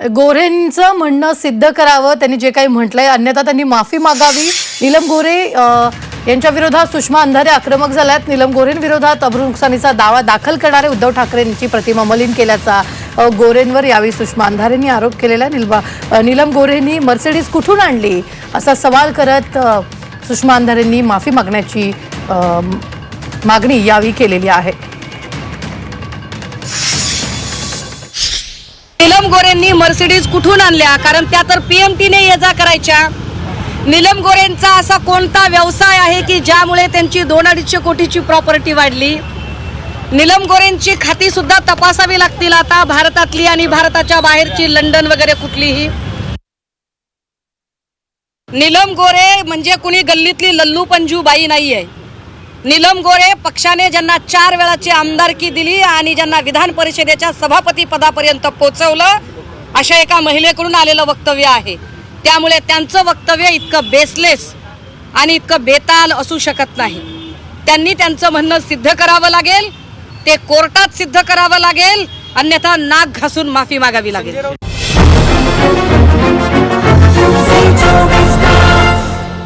गोऱ्हेंचं म्हणणं सिद्ध करावं, त्यांनी जे काही म्हटलंय, अन्यथा त्यांनी माफी मागावी। नीलम गोऱ्हे यांच्या विरोधात सुषमा अंधारे आक्रमक झाल्यात। नीलम गोऱ्हेंविरोधात अब्रू नुकसानीचा दावा दाखल करणारे उद्धव ठाकरेंची प्रतिमा मलिन केल्याचा गोऱ्हेंवर यावेळी सुषमा अंधारेंनी आरोप केलेला। नीलम गोऱ्हेंनी मर्सिडीज कुठून आणली असा सवाल करत सुषमा अंधारेंनी माफी मागण्याची मागणी यावेळी केलेली आहे। नीलम गोऱ्हेंनी मर्सिडीज कुठून आणल्या, कारण त्या तर पीएमटीने ये जा करायच्या। नीलम गोऱ्हेंचा असा कोणता व्यवसाय आहे की ज्यामुळे त्यांची 2-250 कोटीची प्रॉपर्टी वाढली? नीलम गोऱ्हेंची खाती सुद्धा तपासावी लागतील आता, भारतातली आणि भारताच्या बाहेरची, लंडन वगैरे कुठलीही। नीलम गोऱ्हे म्हणजे कुणी गल्लीतली लल्लू पंजू बाई नाहीये। नीलम गोऱ्हे पक्षाने ज्यांना 4 वेळाची आमदारकी दिली आणि ज्यांना विधान परिषदेच्या सभापती पदापर्यंत पोहोचवलं, अशा एका महिलेकडून आलेलं वक्तव्य आहे। त्यामुळे त्यांचं वक्तव्य इतकं बेसलेस आणि इतकं बेताल असू शकत नाही। त्यांनी त्यांचं म्हणणं सिद्ध करावं लागेल, ते कोर्टात सिद्ध करावं लागेल, अन्यथा नाक घासून माफी मागावी लागेल।